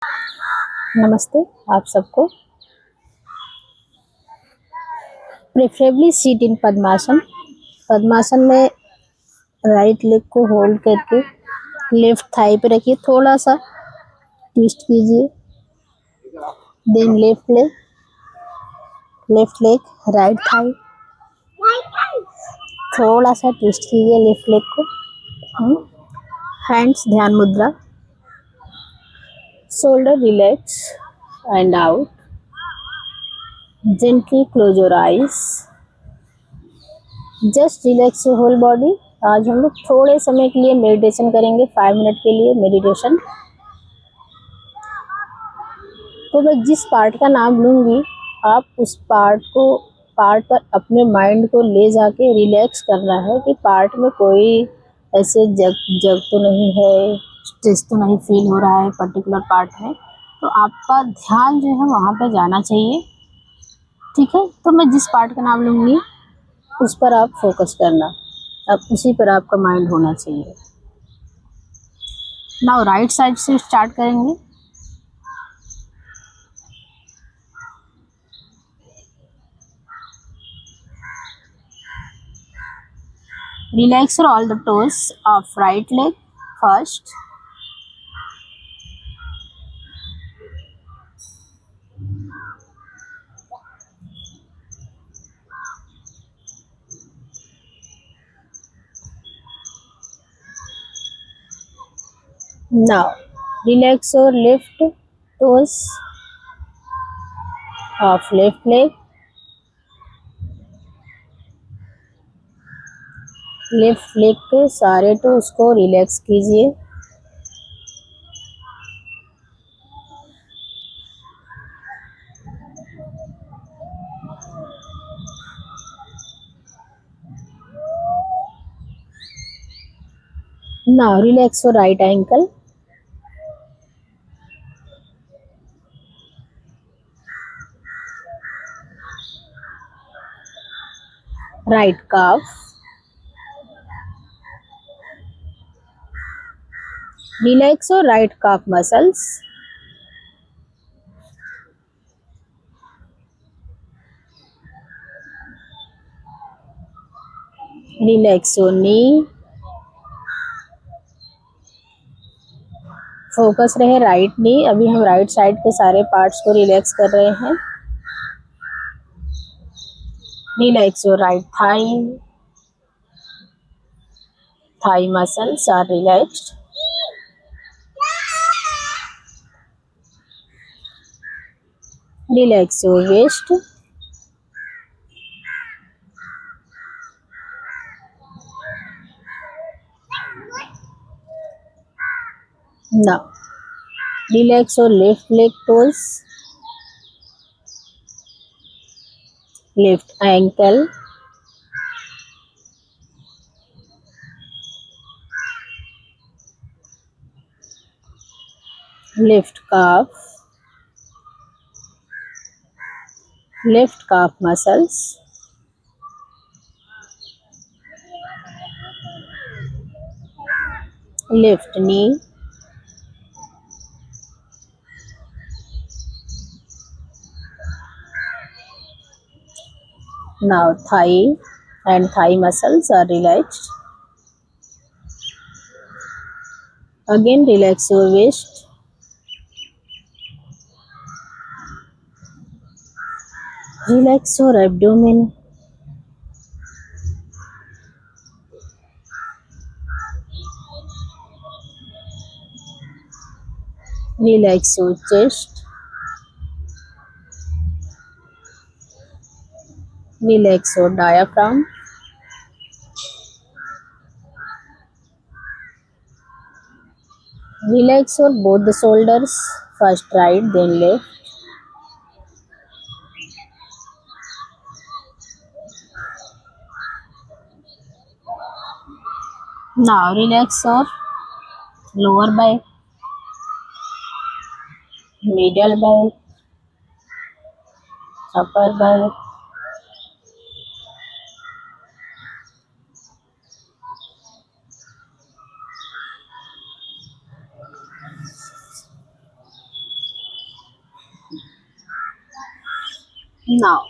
नमस्ते आप सबको। प्रेफरेबली सीट इन पद्मासन। पद्मासन में राइट लेग को होल्ड करके लेफ्ट थाई पे रखिए, थोड़ा सा ट्विस्ट कीजिए। Then left leg right thigh, थोड़ा सा ट्विस्ट कीजिए लेफ्ट लेग को। Hands dhyana mudra, shoulder relax and out. Gently close your eyes, just relax your whole body. आज हम लोग थोड़े समय के लिए मेडिटेशन करेंगे, 5 मिनट के लिए मेडिटेशन। तो मैं जिस पार्ट का नाम लूँगी आप उस पार्ट पर अपने माइंड को ले जाके रिलैक्स करना है कि पार्ट में कोई ऐसे जग तो नहीं है, स्ट्रेस तो नहीं फील हो रहा है पर्टिकुलर पार्ट में। तो आपका ध्यान जो है वहाँ पे जाना चाहिए, ठीक है। तो मैं जिस पार्ट का नाम लूँगी उस पर आप फोकस करना, अब उसी पर आपका माइंड होना चाहिए। नाउ राइट साइड से स्टार्ट करेंगे। Relax all the toes of right leg first. Now relax your left toes of left leg. Left leg के सारे टोस को रिलैक्स कीजिए। Now relax your right ankle. Right calf. Relax your right calf muscles. Relax your knee. Focus रहे right knee. अभी हम right side के सारे parts को रिलैक्स कर रहे हैं। Relax your right thigh. Thigh muscles are relaxed. Relax your waist. Now relax your left leg toes, left ankle, left calf muscles, left knee, now thigh and thigh muscles are relaxed. Again relax your waist. Relax your abdomen. Relax your chest. Relax your diaphragm. Relax your both the shoulders, first right then left. Now relax your lower back, middle back, upper back, Now,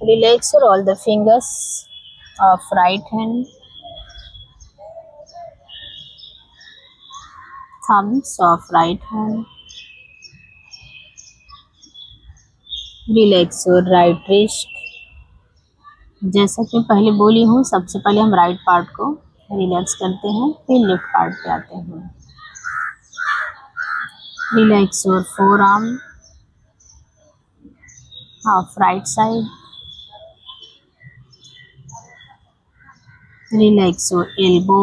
relax all the fingers of right hand, thumbs of right hand. Relax your right wrist. जैसा कि पहले बोली हूँ, सबसे पहले हम right part को relax करते हैं, फिर लेफ्ट पार्ट पे आते हैं। Relax your four arm of right side. Relax your elbow.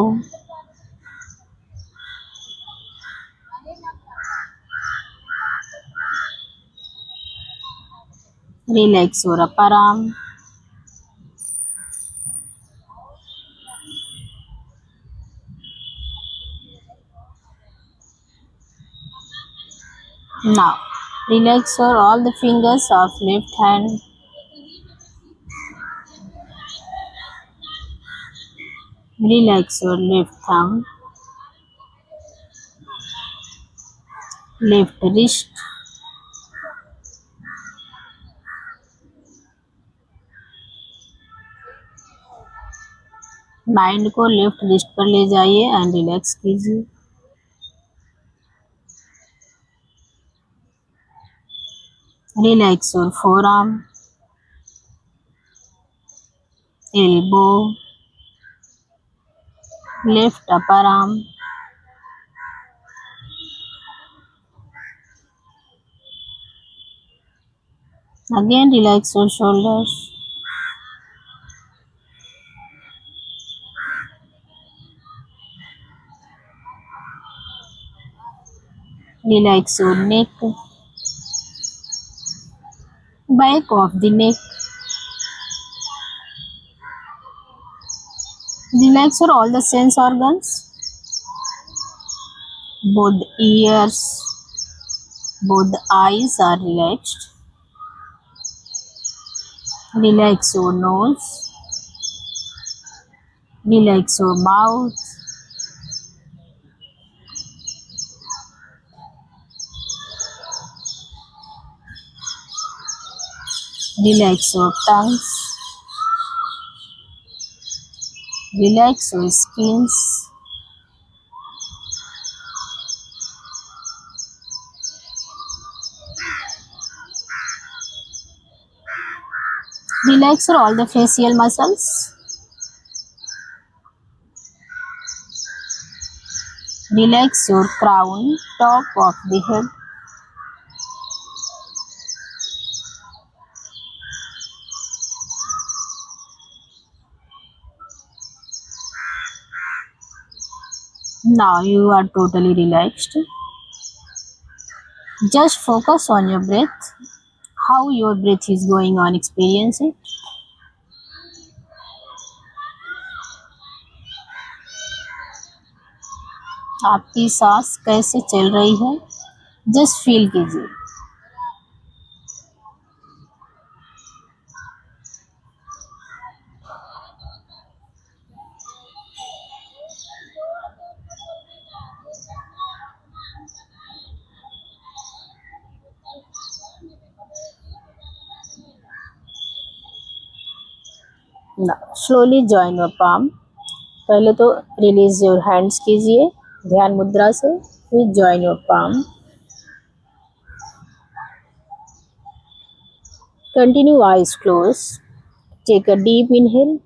Relax your upper arm. Now, relax your all the fingers of left hand. Relax your left thumb, left wrist. Mind को left wrist पर ले जाइए and relax कीजिए. Relax your four arm, elbow, left upper arm. Again relax your shoulders. Relax your neck, back of the neck. Relax your all the sense organs, both ears, both the eyes are relaxed. Relax your nose, relax your mouth, relax your tongues, relax your skins. Relax all the facial muscles. Relax your crown, top of the head. Now you are totally relaxed. Just focus on your breath, how your breath is going on, experience it. आपकी सांस कैसे चल रही है, just feel कीजिए. Now slowly join your palm. पहले तो release your hands कीजिए ध्यान मुद्रा से, फिर join your palm. Continue eyes close. Take a deep inhale.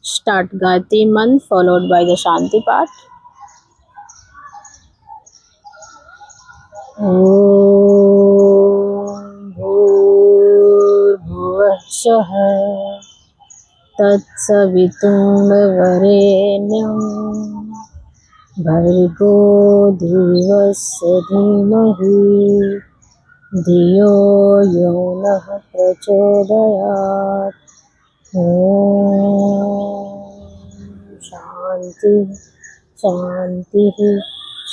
Start Gayatri Mantra followed by the शांति पाठ. ओम भूर्भुवः स्वः तत्सवितुर्वरेण्यं भर्गो देवस्य धीमहि धियो यो नः प्रचोदयात्. ओम शांति शांति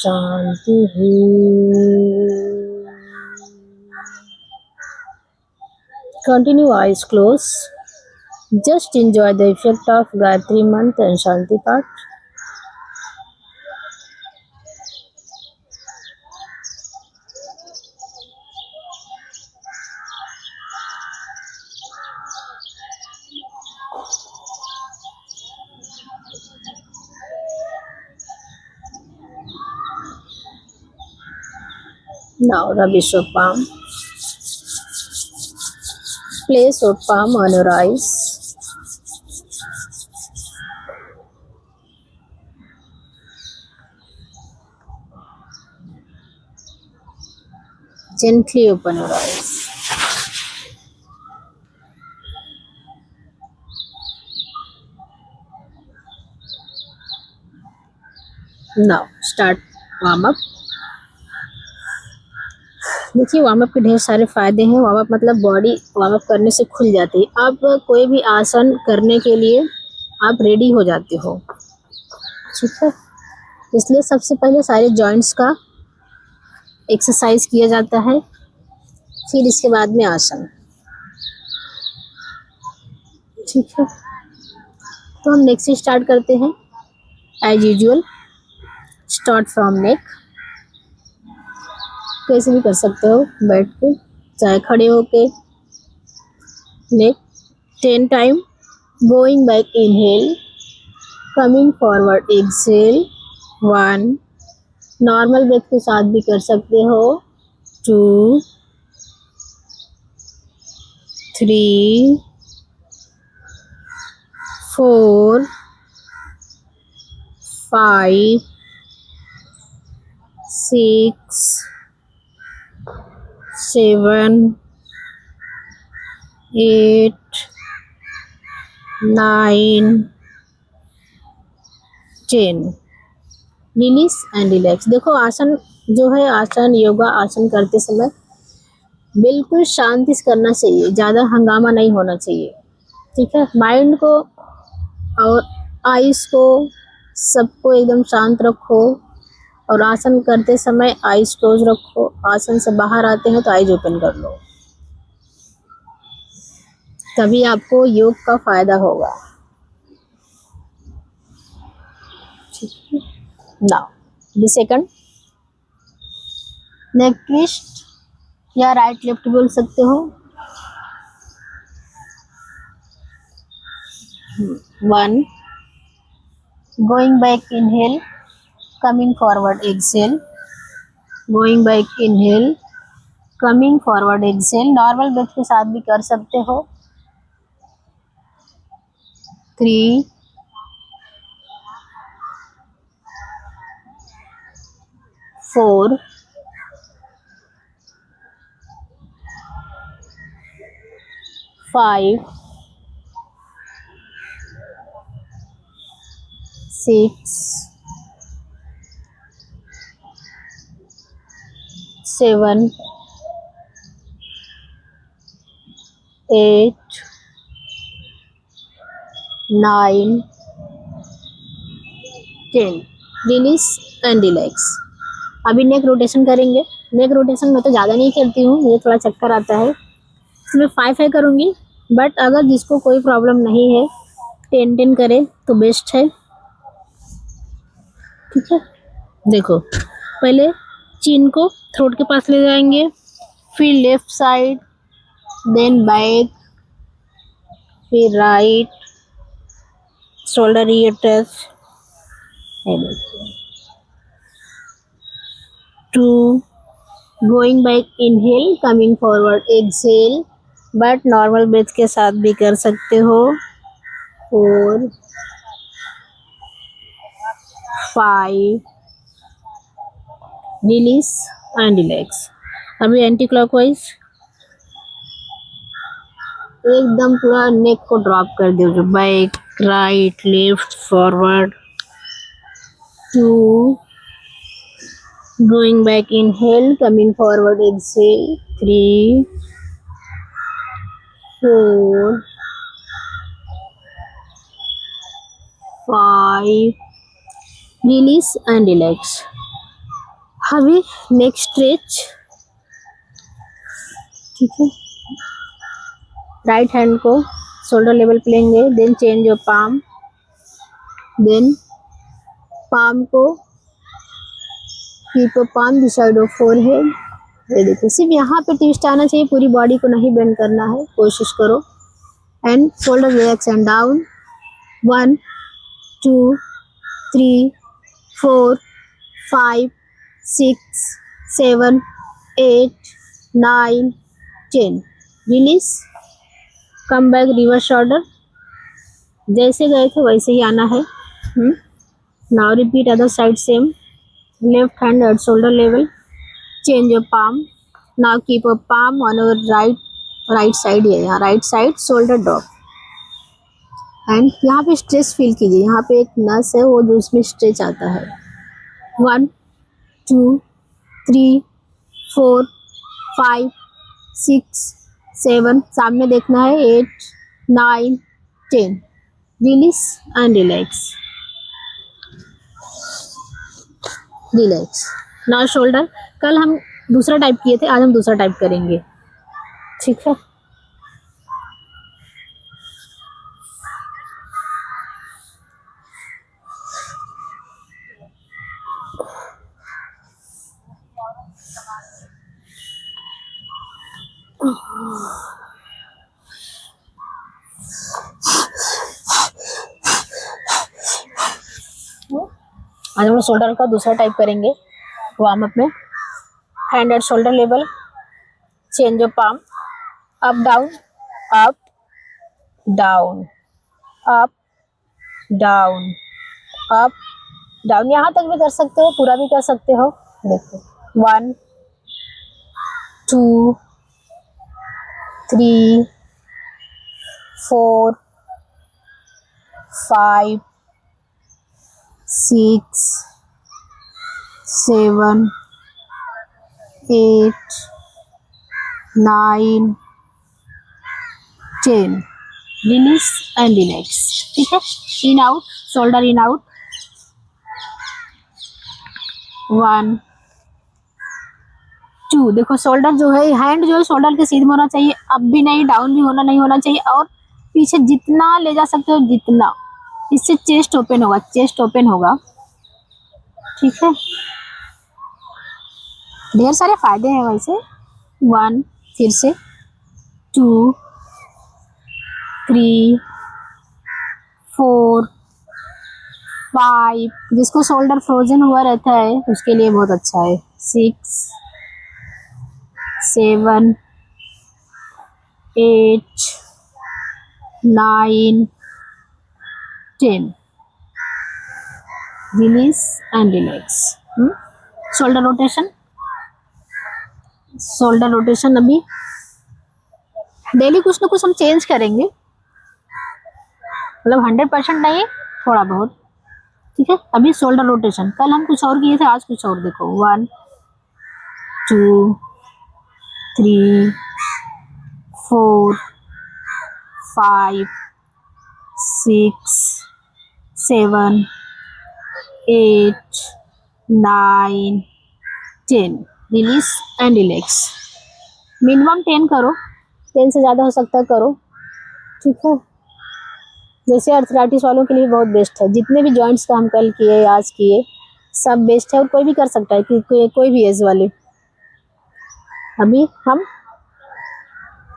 शांति. Continue eyes closed. Just enjoy the effect of Gayatri Mantra and Shanti Path. Now rub your palm. Place your palm on your eyes. Gently open your eyes. Now start warm up. देखिए warm up के ढेर सारे फायदे हैं। Warm up मतलब body warm up करने से खुल जाती है। आप कोई भी आसन करने के लिए आप रेडी हो जाते हो, ठीक है। इसलिए सबसे पहले सारे जॉइंट्स का एक्सरसाइज किया जाता है, फिर इसके बाद में आसन, ठीक है। तो हम नेक्स्ट से स्टार्ट करते हैं। एज यूजुअल स्टार्ट फ्रॉम नेक। कैसे भी कर सकते हो, बैठ के चाहे खड़े होके। Neck 10 time. Going back inhale, coming forward exhale 1। Normal breath के साथ भी कर सकते हो 2 3 4 5 6 7 8 9 10। Release and relax. देखो आसन जो है, आसन योगा आसन करते समय बिल्कुल शांति से करना चाहिए, ज़्यादा हंगामा नहीं होना चाहिए, ठीक है। माइंड को और आइस को सबको एकदम शांत रखो, और आसन करते समय आइस क्लोज रखो। आसन से बाहर आते हैं तो आइज ओपन कर लो, तभी आपको योग का फायदा होगा, ठीक है। Now the second neck twist, या राइट लेफ्ट बोल सकते हो। 1 going back inhale, coming forward exhale, going back inhale, coming forward exhale. Normal breath के साथ भी कर सकते हो 3 4 5 6 7 8 9 10। Release and relax. अभी नेक रोटेशन करेंगे। नेक रोटेशन मैं तो ज़्यादा नहीं करती हूँ, मुझे थोड़ा चक्कर आता है, इसमें 5 करूँगी। बट अगर जिसको कोई प्रॉब्लम नहीं है 10 करे तो बेस्ट है, ठीक है। देखो पहले चिन को थ्रोट के पास ले जाएंगे, फिर लेफ्ट साइड, देन बैक, फिर right, shoulder ear touch, 2 going back inhale, coming forward exhale, but normal breath के साथ भी कर सकते हो 4 5। Release and relax. अभी एंटी क्लॉकवाइज एकदम पूरा नेक को ड्रॉप कर दो, जो back, right, left, forward. 2 going back inhale, coming forward exhale 3 4 5। Release and relax. अभी नेक्स्ट स्ट्रेच, ठीक है। राइट हैंड को शोल्डर लेवल पे लेंगे, then change your palm, then palm को keep your palm beside your forehead. ये देखिए सिर्फ यहाँ पे ट्विस्ट आना चाहिए, पूरी बॉडी को नहीं बेंड करना है, कोशिश करो। And shoulder relax and down 1 2 3 4 5 6 7 8, 9, 10. Release. Come back reverse shoulder. जैसे गए थे वैसे ही आना है. Now repeat other side same. Left hand at shoulder level. Change your palm. Now keep a palm on your right side. ये यहाँ right side shoulder drop. And यहाँ पे स्ट्रेच फील कीजिए. यहाँ पे एक नस है वो जो उसमें स्ट्रेच आता है. 1, 2, 3, 4, 5, 6, 7. सामने देखना है. 8, 9, 10. Release and relax. Relax. Now shoulder. कल हम दूसरा टाइप किए थे, आज हम दूसरा टाइप करेंगे. ठीक है. आज हम लोग शोल्डर का दूसरा टाइप करेंगे. वार्म अप में hand at shoulder level. Change your palm. Up down, up down, up down, up down. यहाँ तक भी कर सकते हो, पूरा भी कर सकते हो. देखो 1, 2, 3, 4, 5, 6, 7, 8, 9, 10. Release and relax. ठीक है. In out, shoulder in out. 1, 2. देखो शोल्डर जो है, हैंड जो है शोल्डर के सीधे में होना चाहिए. अप भी नहीं, डाउन भी नहीं होना चाहिए. और पीछे जितना ले जा सकते हो जितना. इससे चेस्ट ओपन होगा, चेस्ट ओपन होगा. ठीक है. ढेर सारे फायदे हैं वैसे. 1, फिर से 2, 3, 4, 5. जिसको शोल्डर फ्रोजन हुआ रहता है उसके लिए बहुत अच्छा है. 6, 7, 8, 9, 10. Release and relax. Shoulder rotation. Shoulder rotation अभी डेली कुछ ना कुछ हम चेंज करेंगे. मतलब 100% नहीं, थोड़ा बहुत. ठीक है. अभी शोल्डर रोटेशन. कल हम कुछ और किए थे, आज कुछ और. देखो 1, 2, 3, 4, 5, 6, 7, 8, 9, 10. Release and relax. मिनिमम 10 करो. 10 से ज़्यादा हो सकता है करो. ठीक है. जैसे अर्थराइटिस वालों के लिए बहुत बेस्ट है. जितने भी जॉइंट्स का हम कल किए, आज किए, सब बेस्ट है. और कोई भी कर सकता है, कि कोई भी एज वाले. अभी हम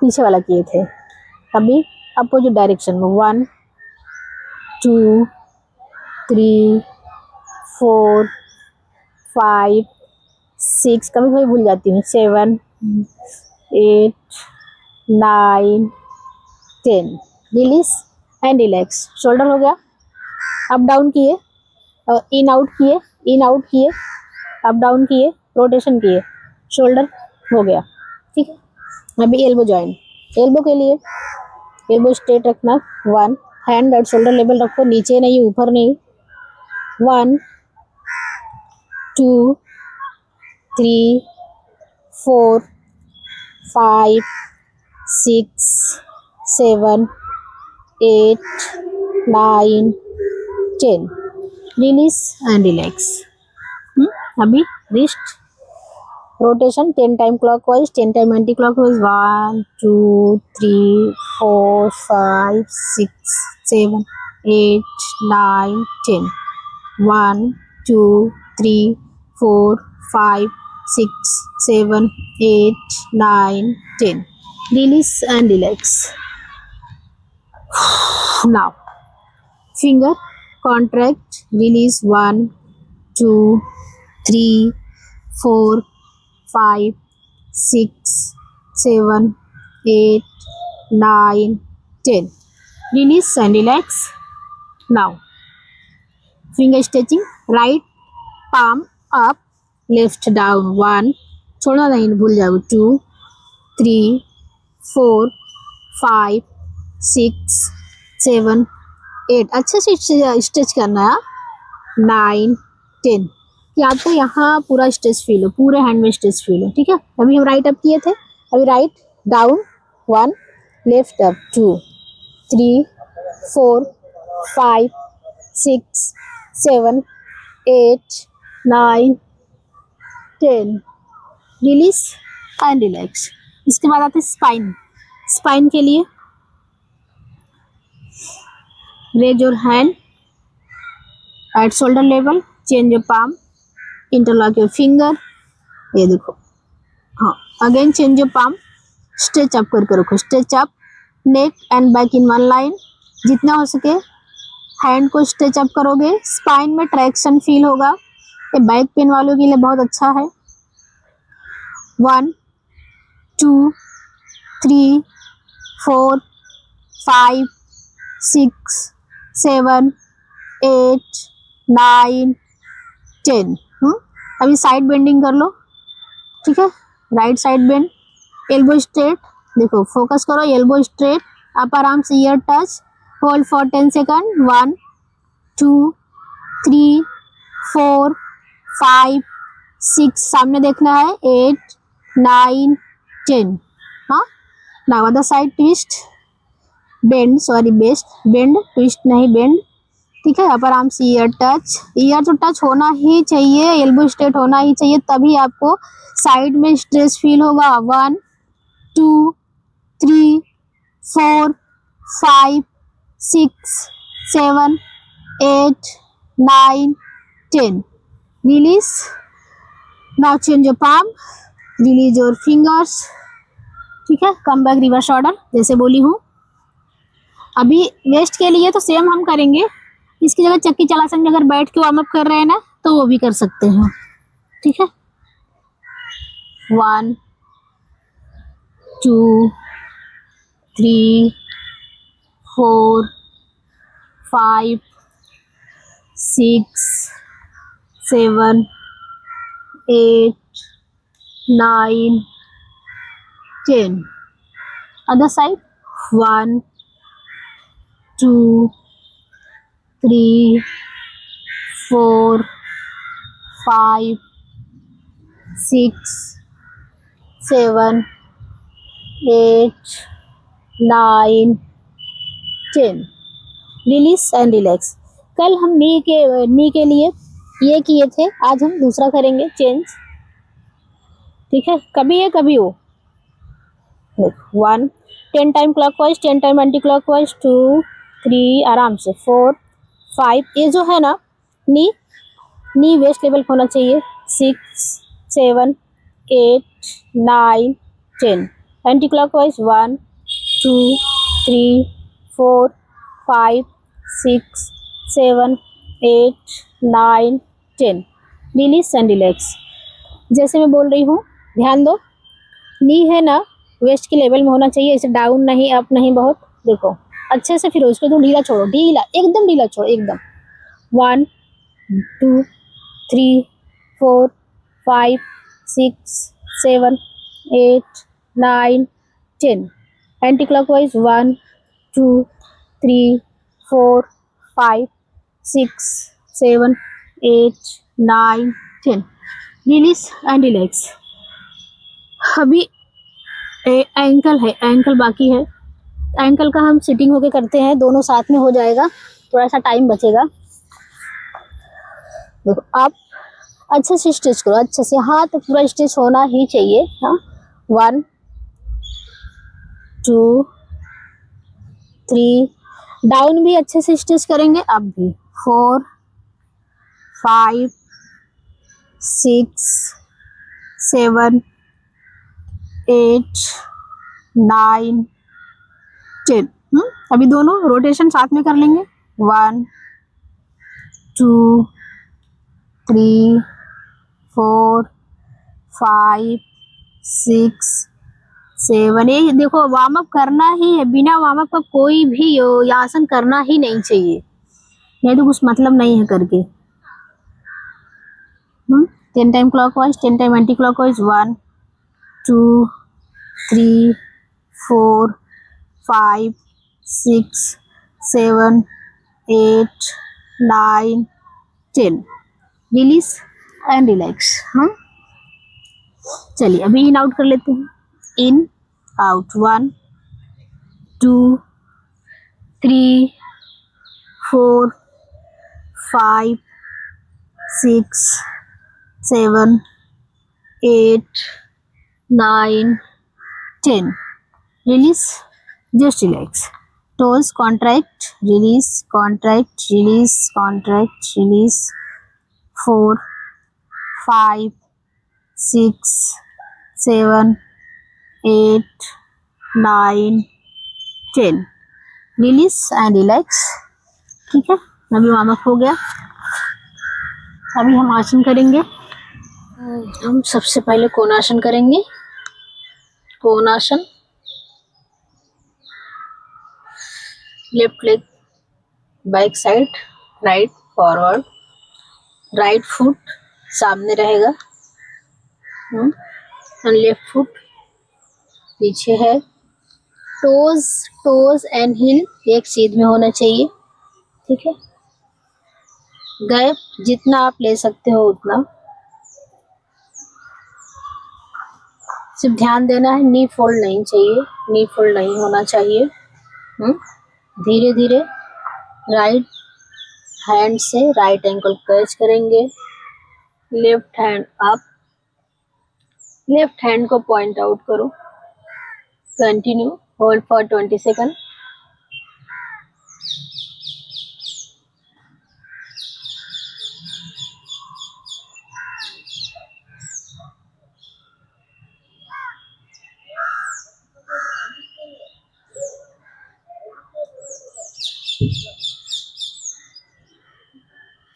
पीछे वाला किए थे. अभी अपोजिट डायरेक्शन में 1, 2, 3, 4, 5, 6. कभी कभी भूल जाती हूँ. 7, 8, 9, 10. Release and relax. शोल्डर हो गया. अप डाउन किए, इन आउट किए, इन आउट किए, अप डाउन किए, रोटेशन किए. शोल्डर हो गया. ठीक है. अभी एल्बो जॉइंट. एल्बो के लिए एल्बो स्ट्रेट रखना. 1, हैंड एट शोल्डर लेवल रखो. नीचे नहीं, ऊपर नहीं. 1, 2, 3, 4, 5, 6, 7, 8, 9, 10. Release and relax. अभी wrist rotation 10 time clockwise, 10 time anti clockwise. 1, 2, 3, 4, 5, 6, 7, 8, 9, 10. 1, 2, 3, 4, 5, 6, 7, 8, 9, 10. Release and relax. Now, finger contract, release. 1, 2, 3, 4, 5, 6 7 8 9 10. Release and relax. Now finger stretching. Right palm up, left down. 1, छोड़ना नहीं भूल जाओ. 2 3 4 5 6 7 8. अच्छे से स्ट्रेच करना है. 9 10. कि आपको यहाँ पूरा स्ट्रेच फील हो, पूरे हैंड में स्ट्रेच फील हो. ठीक है. अभी हम राइट अप किए थे, अभी right down 1, left up 2 3 4 5 6 7 8 9 10. Release and relax. इसके बाद आते हैं स्पाइन. स्पाइन के लिए raise your hand at shoulder level, change your palm, interlock your finger. ये देखो. हाँ, again change your palm, stretch up करके रखो. Stretch up neck and back in one line. जितना हो सके हैंड को स्ट्रेच अप करोगे, स्पाइन में ट्रैक्शन फील होगा. ये बैक पेन वालों के लिए बहुत अच्छा है. 1 2 3 4 5 6 7 8 9 10. अभी साइड बेंडिंग कर लो. ठीक है. Right side bend, elbow straight. देखो, फोकस करो. Elbow straight, upper arms year touch. Hold for 10 second. 1 2 3 4 5 6. सामने देखना है. 8 9 10. हाँ. Now other side twist, bend, sorry best, bend, twist नहीं, बेंड. ठीक है. अपर आर्म्स ईयर टच. ईयर तो टच होना ही चाहिए, एल्बो स्ट्रेट होना ही चाहिए, तभी आपको साइड में स्ट्रेच फील होगा. 1 2 3 4 5 6 7 8 9 10. Release. Now change your palm, release your fingers. ठीक है. कम बैक रिवर्स ऑर्डर जैसे बोली हूँ. अभी वेस्ट के लिए तो सेम हम करेंगे. इसकी जगह चक्की चलासन में अगर बैठ के वार्म अप कर रहे हैं ना, तो वो भी कर सकते हैं. ठीक है. 1 2 3 4 5 6 7 8 9 10. Other side. 1 2 3 4 5 6 7 8 9 10. Release and relax. कल हम नी के लिए ये किए थे, आज हम दूसरा करेंगे, चेंज. ठीक है. कभी ये कभी वो. 1 10 time clockwise, 10 time anti clockwise. 2 3 आराम से. 4 5. ये जो है ना, नी वेस्ट लेवल होना चाहिए. 6 7 8 9 10. Anti clockwise. 1 2 3 4 5 6 7 8 9 10. Release and relax. जैसे मैं बोल रही हूँ, ध्यान दो. नी है ना, वेस्ट के लेवल में होना चाहिए, इसे डाउन नहीं, अप नहीं. बहुत देखो अच्छे से. फिर उसको तो ढीला छोड़ो, ढीला, एकदम ढीला छोड़ो, एकदम. 1 2 3 4 5 6 7 8 9 10. Anti clockwise. 1 2 3 4 5 6 7 8 9 10. Release and relax. अभी एंकल है, एंकल बाकी है. एंकल का हम सिटिंग होके करते हैं, दोनों साथ में हो जाएगा, थोड़ा सा टाइम बचेगा. देखो, आप अच्छे से स्ट्रेच करो, अच्छे से. हाथ पूरा स्ट्रेच होना ही चाहिए. हाँ. 1 2 3. डाउन भी अच्छे से स्ट्रेच करेंगे. अब भी 4 5 6 7 8 9 10. अभी दोनों रोटेशन साथ में कर लेंगे. 1 2 3 4 5 6 7। ये देखो वार्म अप करना ही है, बिना वार्म अप का कोई भी आसन करना ही नहीं चाहिए, नहीं तो कुछ मतलब नहीं है करके। 10 time clockwise, 10 time anti clockwise. 1 2 3 4 5 6 7 8 9 10। Release and relax. चलिए अभी इन आउट कर लेते हैं। In out 1 2 3 4 5 6 7 8 9 10। Release, just relax. Toes contract, release, contract, release, contract, release. 4 5 6 7 8 9 10। Release and relax. ठीक है, अभी वार्म अप हो गया। अभी हम आसन करेंगे। हम सबसे पहले कोणासन करेंगे। कोणासन, left leg back side, right forward, right foot सामने रहेगा और लेफ्ट फुट पीछे है। टोज एंड हील एक सीध में होना चाहिए। ठीक है, गैप जितना आप ले सकते हो उतना। सिर्फ ध्यान देना है, नी फोल्ड नहीं चाहिए, नी फोल्ड नहीं होना चाहिए। धीरे धीरे राइट हैंड से राइट एंकल कैच करेंगे। Left hand up, left hand को पॉइंट आउट करो। Continue, hold for 20 second.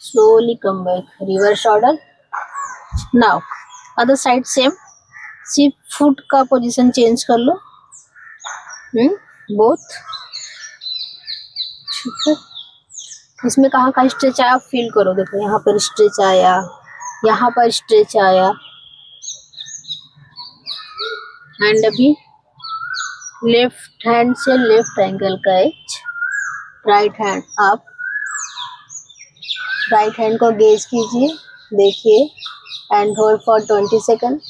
Slowly come back, reverse order. Now other side same, सिर्फ फुट का पोजीशन चेंज कर लो। बोथ। ठीक है, इसमें कहाँ का स्ट्रेच आया आप फील करो। देखो यहाँ पर स्ट्रेच आया, यहाँ पर स्ट्रेच आया। एंड अभी लेफ्ट हैंड से left angle catch, right hand up, right hand को गेज कीजिए, देखिए and hold for 20 second.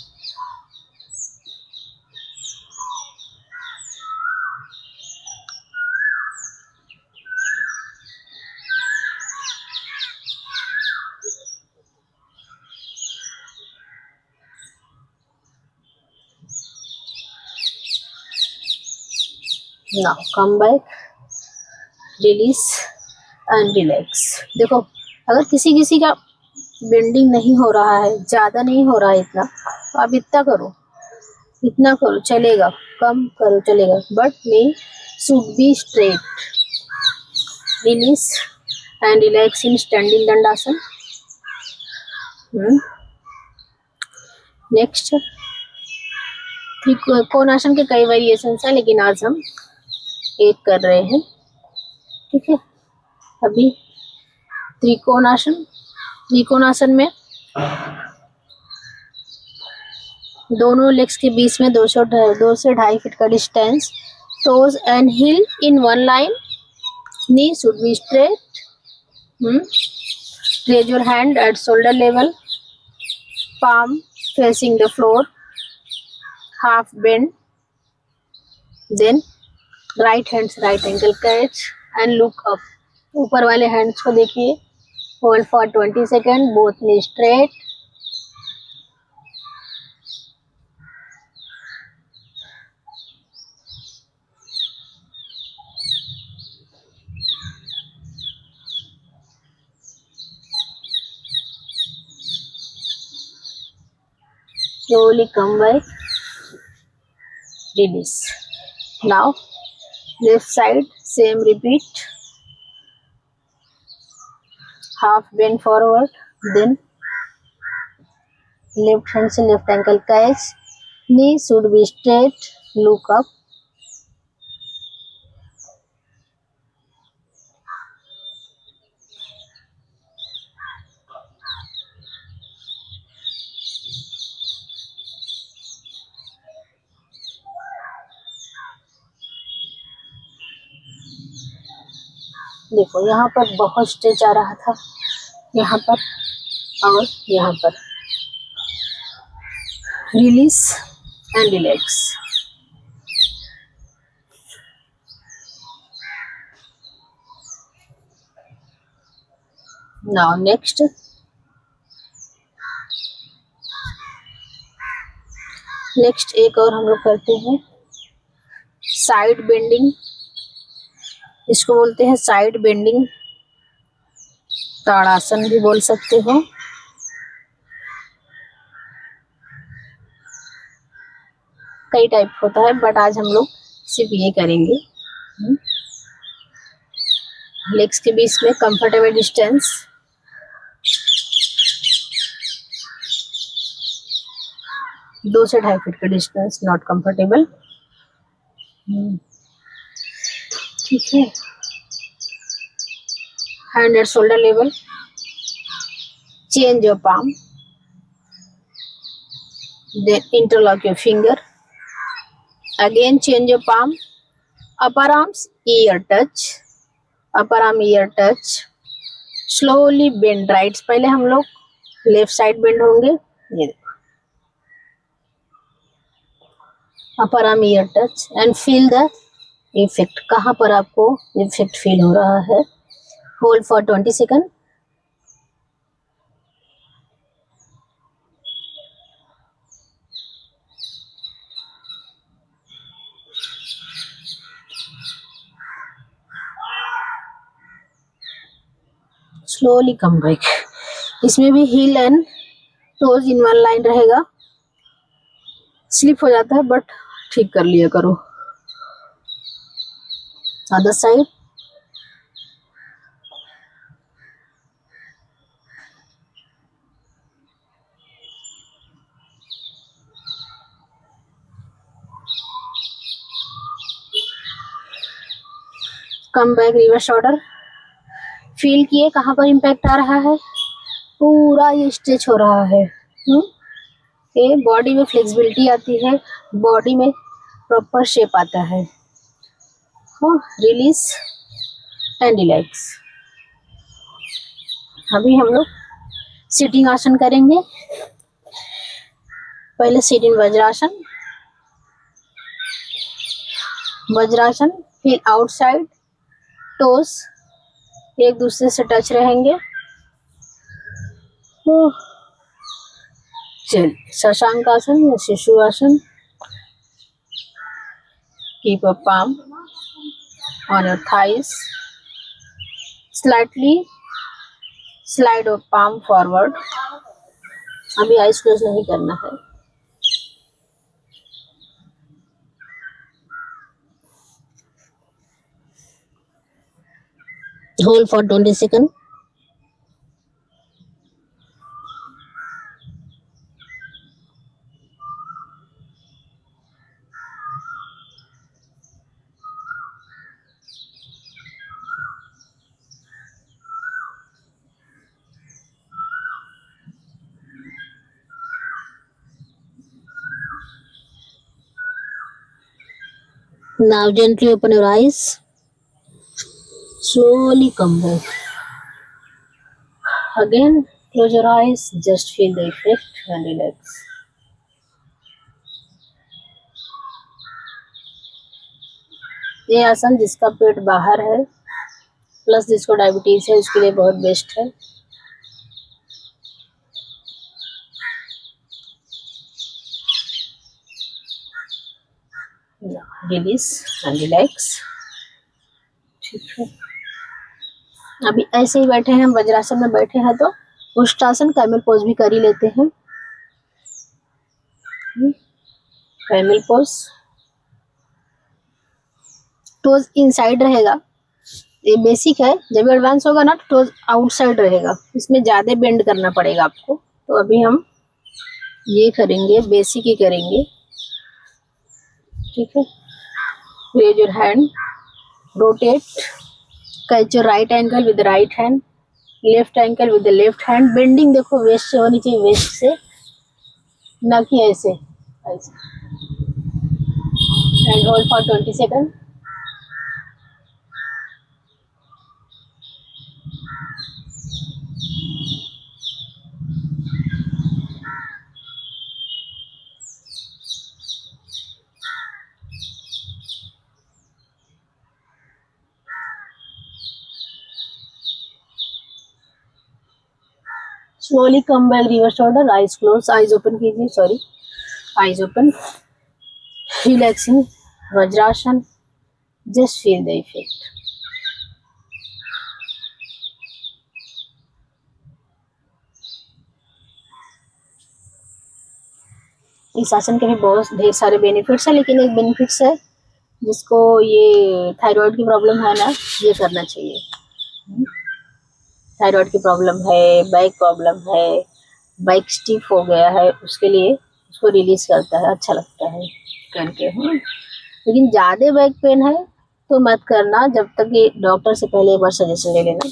Now come back, release and relax. देखो अगर किसी किसी का बेंडिंग नहीं हो रहा है, ज्यादा नहीं हो रहा है इतना, तो आप इतना करो, इतना करो चलेगा, कम करो चलेगा, but may should be straight. Release and relax in standing Dandasana. Next trikonasana के कई वेरिएशन है, लेकिन आज हम एक कर रहे हैं। ठीक है, अभी त्रिकोणासन। त्रिकोणासन में दोनों लेग्स के बीच में 2 से 2.5 फीट का distance. Toes and heel in one line, knee should be straight. Raise your hand at shoulder level, palm facing the floor, half bend, then right hands right ankle catch and look up. ऊपर वाले hands को देखिए, hold for 20 second, both knee straight. Slowly come back, release. Now left side same repeat, half bend forward, then left hand से left ankle catch, Knee should be straight, look up. देखो यहाँ पर बहुत stretch आ रहा था, यहाँ पर और यहाँ पर। Release and relax. Now next, एक और हम लोग करते हैं साइड बेंडिंग। इसको बोलते हैं साइड बेंडिंग, ताड़ासन भी बोल सकते हो। कई टाइप होता है बट आज हम लोग सिर्फ ये करेंगे। लेग्स के बीच में कंफर्टेबल डिस्टेंस, दो से 2.5 फीट का डिस्टेंस नॉट कंफर्टेबल। ठीक है। Hand at shoulder level, change your palm, then interlock your finger, again change your palm, upper arms ear touch, upper arm ear touch, slowly bend right। पहले हम लोग left side bend होंगे, ये देखो, upper arm ear touch and feel the effect. कहाँ पर आपको effect feel हो रहा है। Hold for 20 second. Slowly come back. इसमें भी heel and toes in one line रहेगा। स्लिप हो जाता है बट ठीक कर लिया करो। Other side, come back reverse shoulder. Feel किए कहाँ पर इम्पैक्ट आ रहा है, पूरा ये स्ट्रेच हो रहा है। ये बॉडी में फ्लेक्सिबिलिटी आती है, बॉडी में प्रॉपर शेप आता है। Release and relax. अभी हम लोग सिटिंग आसन करेंगे। पहले सिटिंग वज्रासन, वज्रासन, फिर आउटसाइड टोस एक दूसरे से टच रहेंगे। चल शशांक आसन या शिशु आसन। Keep a palm on your thighs, slightly slide your palm forward। अभी आइज क्लोज नहीं करना है। Hold for 20 second. Now gently open your eyes. Slowly come back. Again, close your eyes. Just feel the effect and relax. ये आसन जिसका पेट बाहर है plus जिसको डायबिटीज है उसके लिए बहुत बेस्ट है। Release and relax. ठीक है। अभी ऐसे ही बैठे हैं, वज्रासन में बैठे हैं तो उष्टासन कैमल पोज भी कर ही लेते हैं। कैमल पोज, टोज इनसाइड रहेगा, ये बेसिक है। जब एडवांस होगा ना तो टोज आउटसाइड रहेगा, इसमें ज्यादा बेंड करना पड़ेगा आपको। तो अभी हम ये करेंगे, बेसिक ही करेंगे। ठीक है, raise your hand, rotate, catch your right ankle with right hand, left ankle with the left hand. Bending देखो वेस्ट से होनी चाहिए, वेस्ट से, ना कि ऐसे ऐसे। And hold for 20 second. Slowly come back, reverse shoulder, eyes close, eyes open कीजिए, sorry, eyes open, relaxing, vajrasana, just feel the effect। इस आसन के भी बहुत ढेर सारे बेनिफिट्स हैं, लेकिन एक बेनिफिट्स है जिसको ये थायराइड की प्रॉब्लम है ना, ये करना चाहिए। थायराइड की प्रॉब्लम है, बैक प्रॉब्लम है, बैक स्टिफ हो गया है, उसके लिए उसको रिलीज करता है, अच्छा लगता है करके। लेकिन ज़्यादा बैक पेन है तो मत करना, जब तक ये डॉक्टर से पहले एक बार सजेशन ले लेना।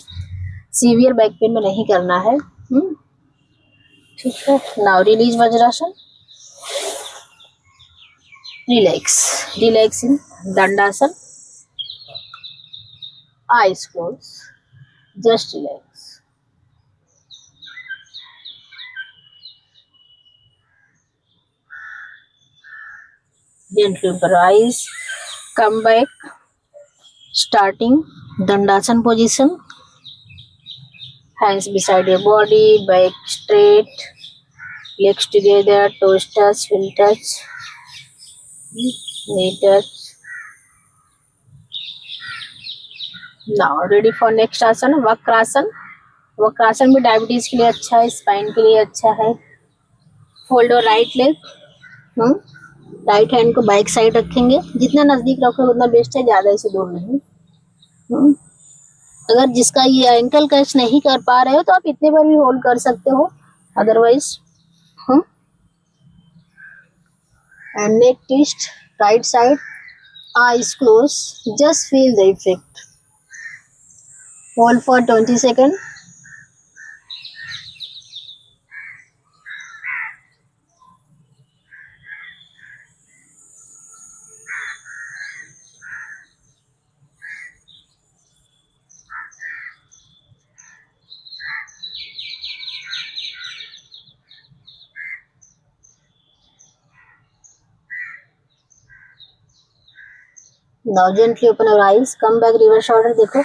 सीवियर बैक पेन में नहीं करना है। ठीक है, now release vajrasana, relax, relax in Dandasana, eyes closed, just relax। Gently rise, come back, starting Dandasan position, hands beside your body, back straight, legs together, toes touch, heel touch, knee touch। Now ready for next आसन, वक्रासन। वक्रासन भी diabetes के लिए अच्छा है, spine के लिए अच्छा है। फोल्ड और राइट लेग, राइट हैंड को बैक साइड रखेंगे, जितना नजदीक रखोगे उतना बेस्ट है, ज्यादा इसे दूर नहीं। अगर जिसका ये एंकल कैच नहीं कर पा रहे हो तो आप इतने बार भी होल्ड कर सकते हो, otherwise. And neck twist, right side, eyes close, just feel the effect। Hold for 20 seconds। Now gently open your eyes, come back, reverse shoulder। देखो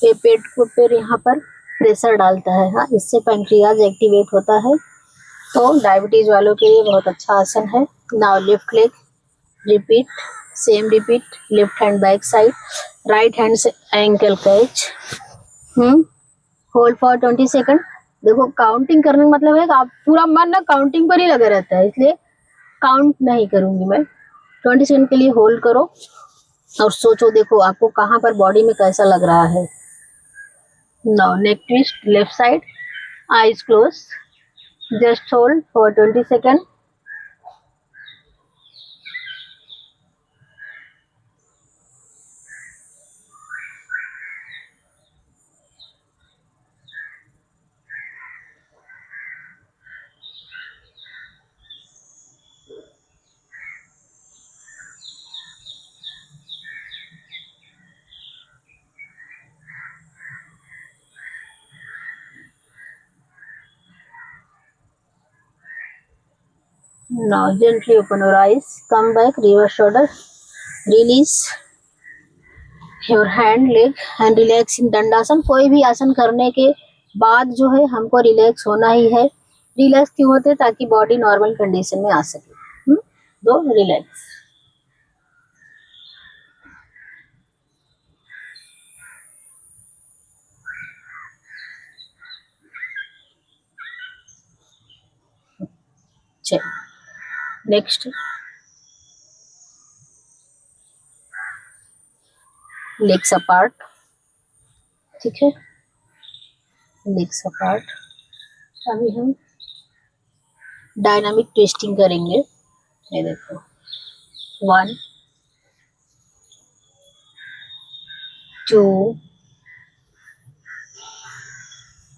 ये पेट को फिर यहाँ पर प्रेशर डालता है, हाँ, इससे पैंक्रियाज एक्टिवेट होता है, तो डायबिटीज वालों के लिए बहुत अच्छा आसन है। Now left leg, repeat, same repeat, left hand back side, right hand से ankle catch, hold for 20 second. देखो काउंटिंग करने का मतलब है कि आप पूरा मन ना काउंटिंग पर ही लगा रहता है, इसलिए काउंट नहीं करूंगी मैं। 20 सेकंड के लिए होल्ड करो और सोचो, देखो आपको कहाँ पर बॉडी में कैसा लग रहा है। Now neck twist, left side, eyes close, just hold for 20 second. Now gently open your eyes, come back, reverse shoulder, release your hand, leg and relax in दंडासन। कोई भी आसन करने के बाद जो है हमको रिलैक्स होना ही है। रिलैक्स क्यों होते हैं? ताकि बॉडी नॉर्मल कंडीशन में आ सके। दो रिलैक्स। चलिए नेक्स्ट, लेग्स अपार्ट। ठीक है, लेग्स अपार्ट। अभी हम डायनामिक ट्विस्टिंग करेंगे। ये देखो, 1 2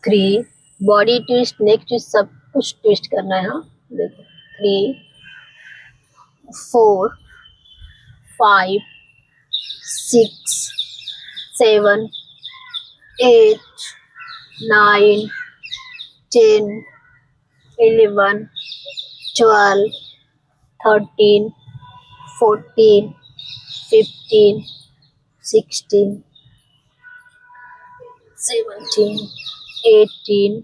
3 बॉडी ट्विस्ट, नेक ट्विस्ट, सब कुछ ट्विस्ट करना है। हाँ देखो 3 4 5 6 7 8 9 10 11 12 13 14 15 16 17 18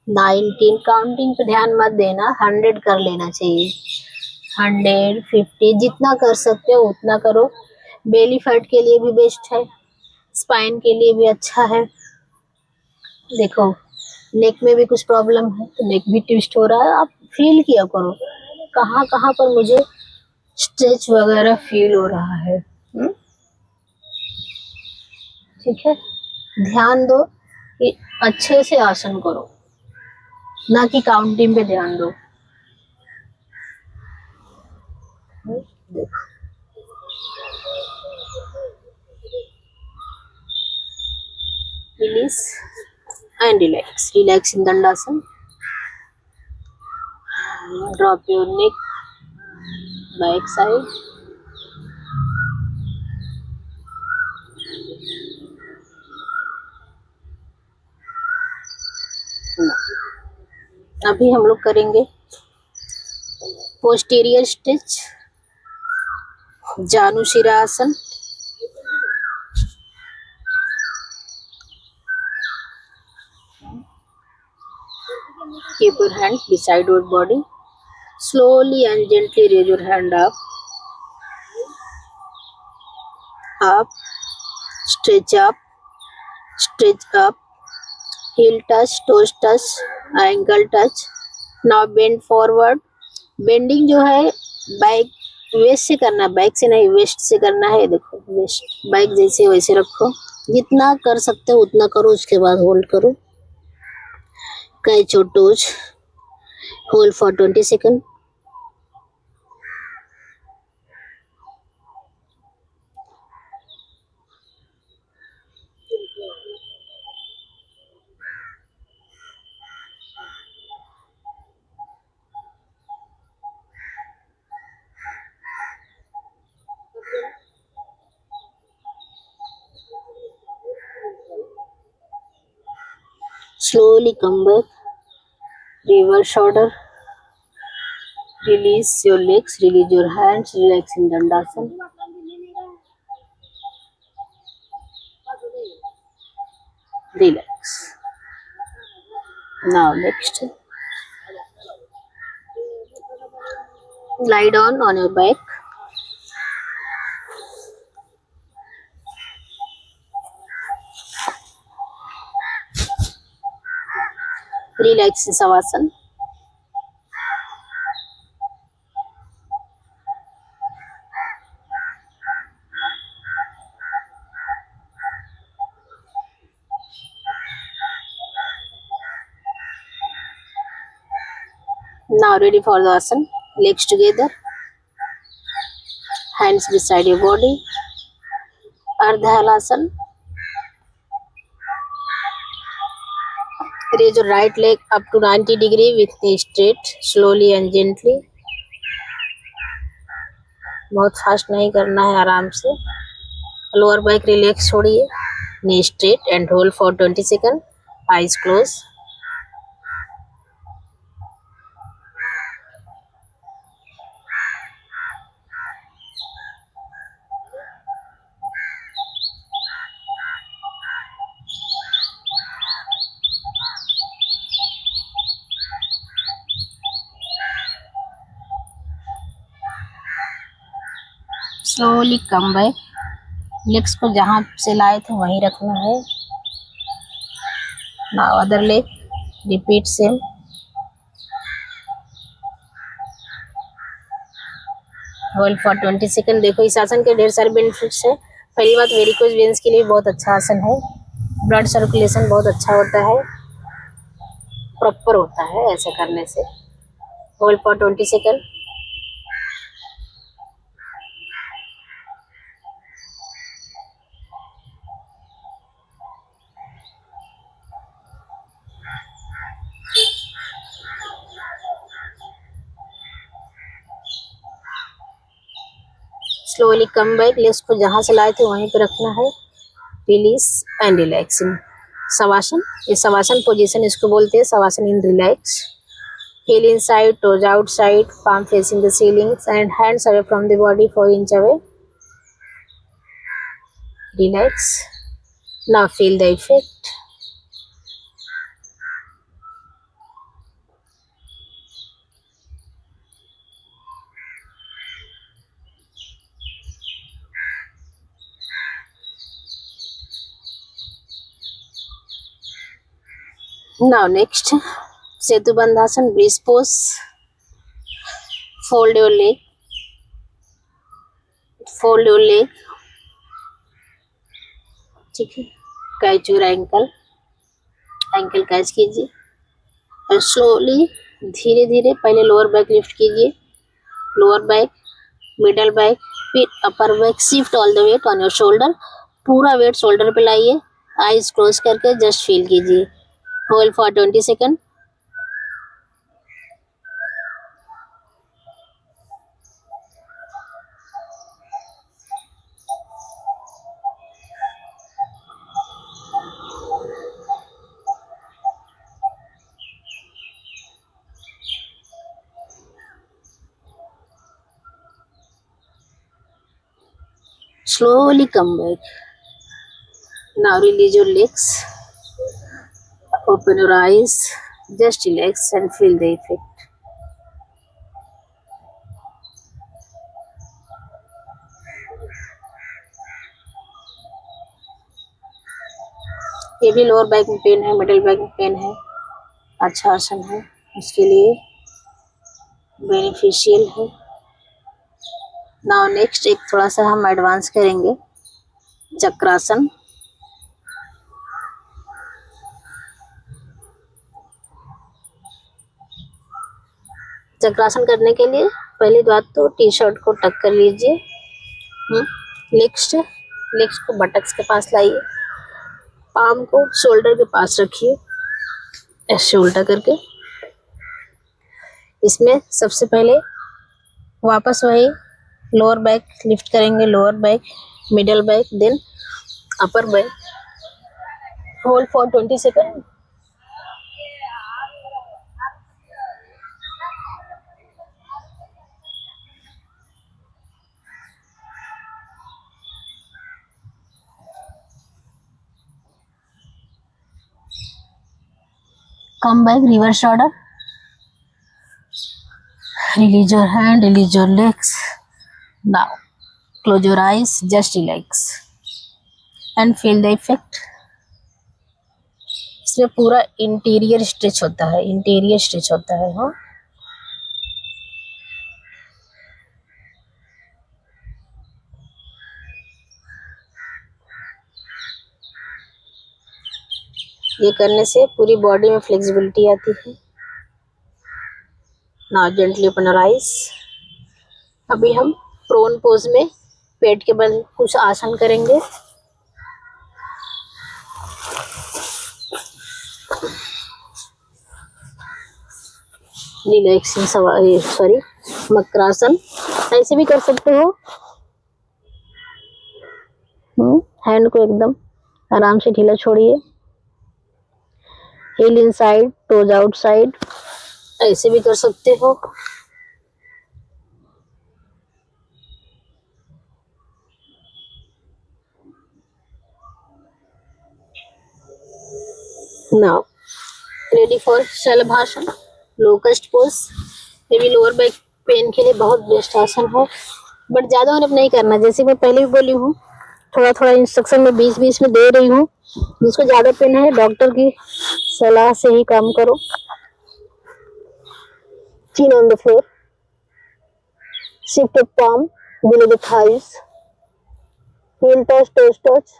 19, काउंटिंग पे ध्यान मत देना, 100 कर लेना चाहिए। 150, जितना कर सकते हो उतना करो। बेली फैट के लिए भी बेस्ट है, स्पाइन के लिए भी अच्छा है। देखो नेक में भी कुछ प्रॉब्लम है तो नेक भी ट्विस्ट हो रहा है, आप फील किया करो कहाँ कहाँ पर मुझे स्ट्रेच वगैरह फील हो रहा है। ठीक है, ध्यान दो कि अच्छे से आसन करो, ना कि काउंटिंग पे ध्यान दो। देखो release and relax in Dandasana. Drop your neck back side. अभी हम लोग करेंगे posterior stretch, जानुशिरासन। Keep your hands beside your body. Slowly and gently raise your hand up, stretch up, heel touch, toes touch, ankle touch. Now bend forward. Bending जो है back waste से करना है, back से नहीं वेस्ट से करना है। देखो वेस्ट बैक जैसे वैसे रखो, जितना कर सकते हो उतना करो, उसके बाद होल्ड करो। Catch your toes, hold for 20 second. Slowly come back, reverse shoulder, release your legs, release your hands, relax in Dandasana. Relax. Now next, lie down on your back. Relax in Savasana. Now ready for the asana. Legs together, hands beside your body. Ardha Halasana. Raise your right leg up to 90 degree with knee straight, slowly and gently. बहुत fast नहीं करना है, आराम से। Lower back relax छोड़िए, knee straight and hold for 20 second, eyes close. Slowly come back, legs को जहाँ से लाए थे वहीं रखना है। Now other leg, repeat same. Hold for 20 second. देखो इस आसन के ढेर सारे बेनिफिट्स है। पहली बात, वेरिकोज वेन्स के लिए बहुत अच्छा आसन है, ब्लड सर्कुलेशन बहुत अच्छा होता है, प्रॉपर होता है ऐसा करने से। Hold for 20 second. Slowly come back, legs को जहाँ से लाए थे वहीं पे रखना है। Release and relaxing. शवासन, ये शवासन पोजीशन इसको बोलते हैं, शवासन इन relax. Heel inside, toes outside, palm facing the ceilings and hands away from the body 4 inch away. Relax. Now feel the effect. Now next, Setu Bandhasan, breeze pose. Fold your leg. Fold your leg. ठीक है, catch your ankle, ankle catch कीजिए और slowly धीरे धीरे पहले lower back lift कीजिए, lower back, middle back, फिर upper back. Shift all the weight on your shoulder, पूरा वेट शोल्डर पे लाइए। आईज क्लोज करके जस्ट फील कीजिए। Hold for 20 second. Slowly come back. Now release your legs. Open your eyes. Just relax and feel the effect. ये भी lower back में pen है, middle back में पेन है, अच्छा आसन है, उसके लिए बेनिफिशियल है। नाउ नेक्स्ट एक थोड़ा सा हम एडवांस करेंगे, चक्रासन। चक्रासन करने के लिए पहली बात तो टी शर्ट को टक कर लीजिए। लेग्स को बटक्स के पास लाइए, पाम को शोल्डर के पास रखिए ऐसे उल्टा करके। इसमें सबसे पहले वापस वही लोअर बैक लिफ्ट करेंगे, lower back, middle back, then upper back. Hold for 20 second. Come back, reverse order. Release your hand, release your legs. Now, close your eyes, just relax and feel the effect. इसमें पूरा interior stretch होता है, interior stretch होता है। हाँ, ये करने से पूरी बॉडी में फ्लेक्सिबिलिटी आती है। Now gently open your eyes. अभी हम प्रोन पोज में पेट के बल कुछ आसन करेंगे। रिलैक्सिंग सॉरी मकरासन, ऐसे भी कर सकते हो। हैंड को एकदम आराम से ढीला छोड़िए। हील इनसाइड, टोज आउटसाइड, ऐसे भी कर सकते हो। Now ready for Shalabhasana, locust pose. ये भी लोअर बैक पेन के लिए बहुत बेस्ट आसन है, बट ज्यादा और नहीं करना। जैसे मैं पहले भी बोली हूँ, थोड़ा थोड़ा इंस्ट्रक्शन में बीच बीच में दे रही हूँ। जिसको ज्यादा पेन है डॉक्टर की सलाह से ही काम करो। Chin on the floor. Shift your palm below the thighs. Heel touch, toes touch.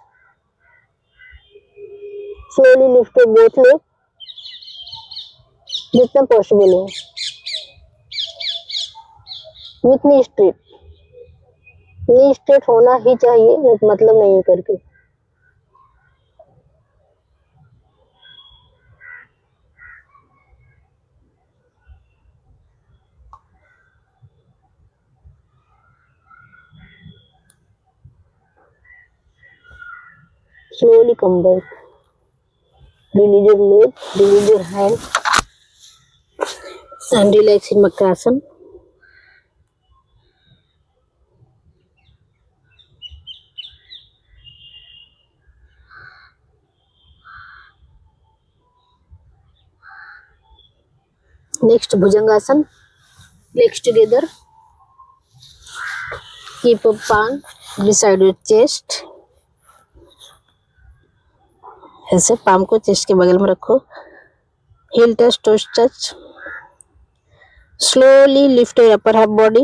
Slowly lift your both legs जितना पॉसिबल हो। With knee straight, knee straight होना ही चाहिए, मतलब नहीं करके। Slowly come back. Release your leg, release your hand, and relax in Makrasana. Next, Bhujangasana. Legs together. Keep a palm beside your chest. ऐसे palm को chest के बगल में रखो. Heel touch, toes touch. Slowly lift your upper half body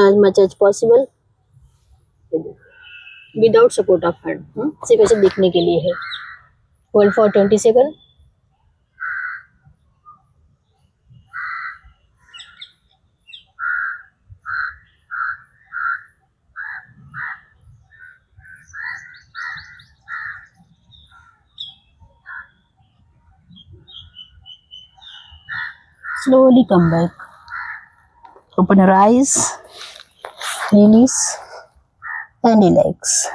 as much as possible without support of hand. सिर्फ ऐसे दिखने के लिए है. Hold for 20 seconds. Slowly come back. Open your eyes. Release and relax.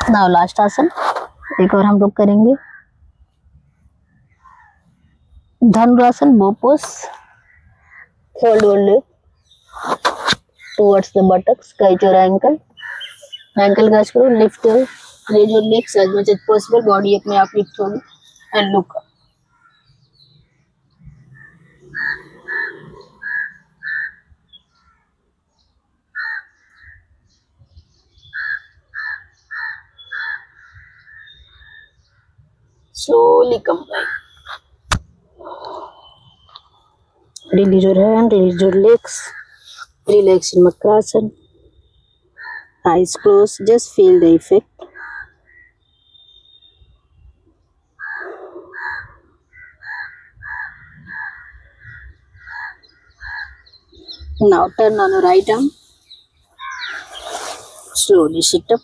Now last आसन एक और हम लोग करेंगे. धनुरासन, bow pose. Hold your leg towards the buttocks. Guide your ankle. Ankle catch करो. Lift your, raise your legs as much as possible. Body अपने आप lift होगी. And look up. Slowly come back. Release your hand, release your legs. Relax in Makrasana. Eyes closed, just feel the effect. Now turn on your right arm. Slowly sit up.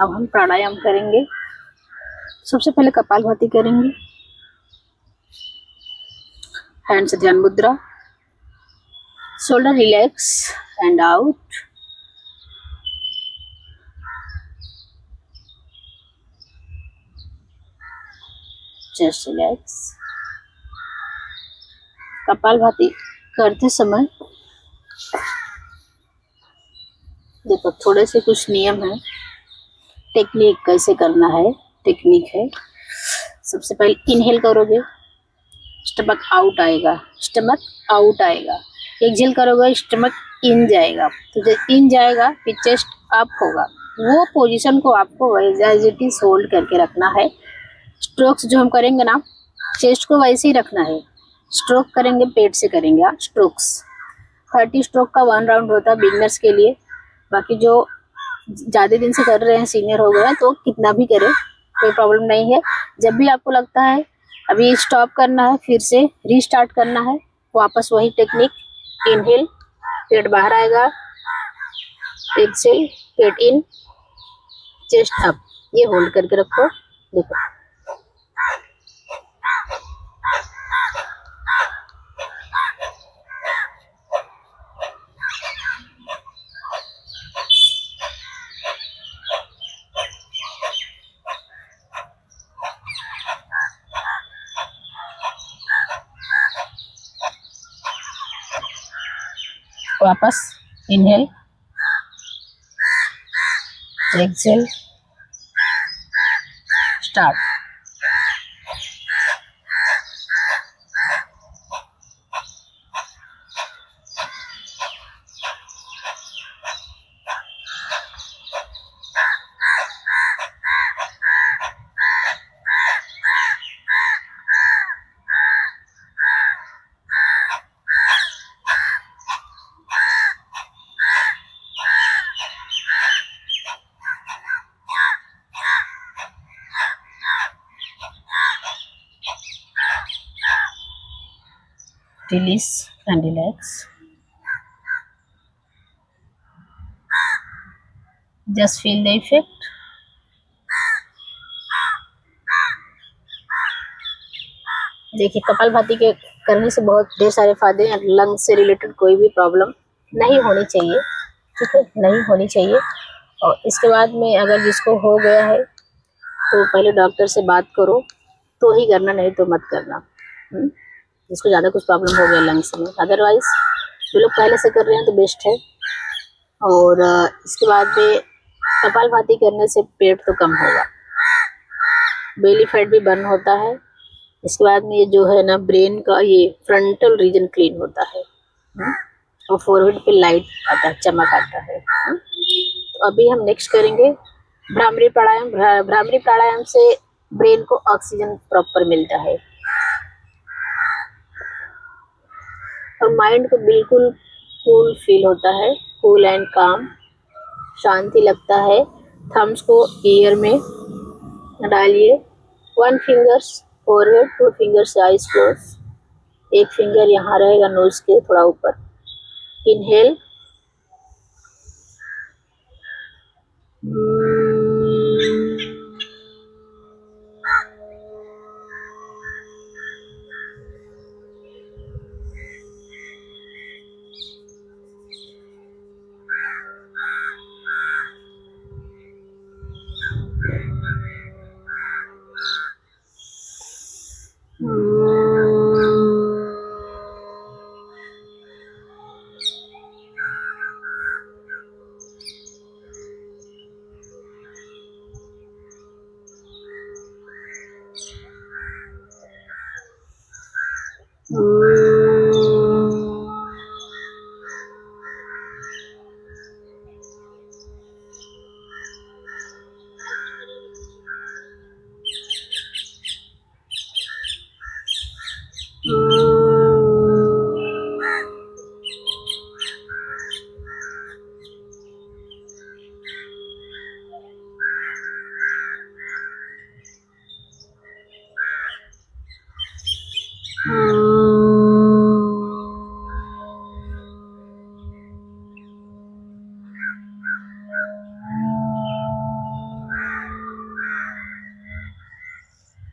अब हम प्राणायाम करेंगे. सबसे पहले कपालभाति करेंगे. Hands dhyana mudra. Shoulder relax and out. Chest relax. Kapalbhati करते समय देखो थोड़े से कुछ नियम है. टेक्निक कैसे करना है, टेक्निक है. सबसे पहले इनहेल करोगे, स्टमक आउट आएगा, स्टमक आउट आएगा. एक्सहेल करोगे, स्टमक इन जाएगा. तो जब इन जाएगा फिर चेस्ट अप होगा. वो पोजीशन को आपको एज इट इज होल्ड करके रखना है. स्ट्रोक्स जो हम करेंगे ना, चेस्ट को वैसे ही रखना है. स्ट्रोक करेंगे पेट से करेंगे. आप स्ट्रोक्स 30 स्ट्रोक का 1 राउंड होता है बिगनर्स के लिए. बाकी जो ज़्यादा दिन से कर रहे हैं, सीनियर हो गए हैं, तो कितना भी करें कोई प्रॉब्लम नहीं है. जब भी आपको लगता है अभी स्टॉप करना है, फिर से रीस्टार्ट करना है, वापस वही टेक्निक. इनहेल, पेट बाहर आएगा. एक्सहेल, पेट इन, चेस्ट अप. ये होल्ड करके रखो. देखो वापस inhale, exhale, start. release and relax. Just feel the effect. देखिए कपालभाति के करने से बहुत ढेर सारे फायदे हैं। लंग्स से रिलेटेड कोई भी प्रॉब्लम नहीं होनी चाहिए, ठीक है, नहीं होनी चाहिए। और इसके बाद में अगर जिसको हो गया है तो पहले डॉक्टर से बात करो तो ही करना, नहीं तो मत करना। जिसको ज़्यादा कुछ प्रॉब्लम हो गया लंग्स में, अदरवाइज जो लोग पहले से कर रहे हैं तो बेस्ट है। और इसके बाद में कपालभाति करने से पेट तो कम होगा, बेली फैट भी बर्न होता है। इसके बाद में ये जो है ना ब्रेन का ये फ्रंटल रीजन क्लीन होता है, और फोरहेड पे लाइट आता है, चमक आता है। तो अभी हम नेक्स्ट करेंगे भ्रामरी प्राणायाम। भ्रामरी प्राणायाम से ब्रेन को ऑक्सीजन प्रॉपर मिलता है और माइंड को बिल्कुल कूल फील होता है, कूल एंड काम, शांति लगता है। थम्स को ईयर में डालिए, 1 fingers forehead, 2 fingers eyes close, 1 finger यहाँ रहेगा नोज के थोड़ा ऊपर। Inhale,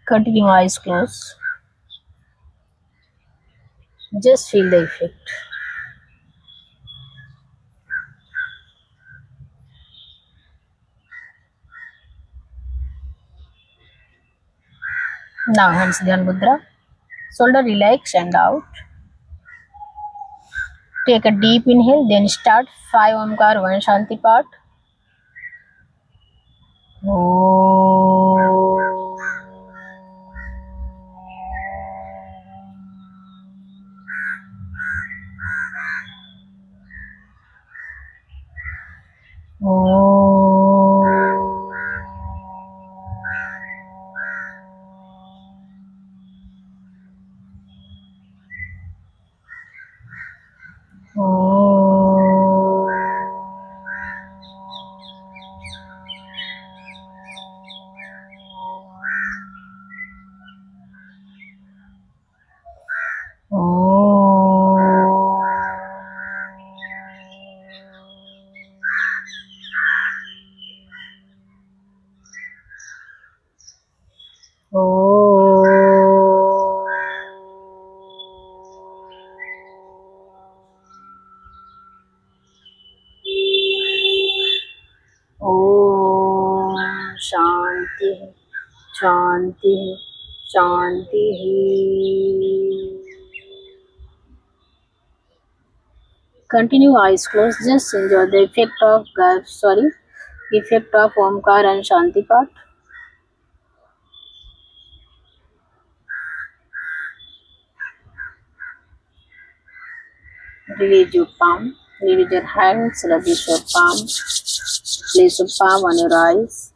continue eyes closed. Just feel the effect. Now hands Dhyan Mudra. Shoulder relax and out. Take a deep inhale, then start 5 Omkar, 1 Shanti part. शांति है, शांति है, शांति है। Continue eyes closed. Just enjoy the effect of Omkar and Shanti part. Release your palm. Release your hands. Release your palm. Place your palm on your eyes.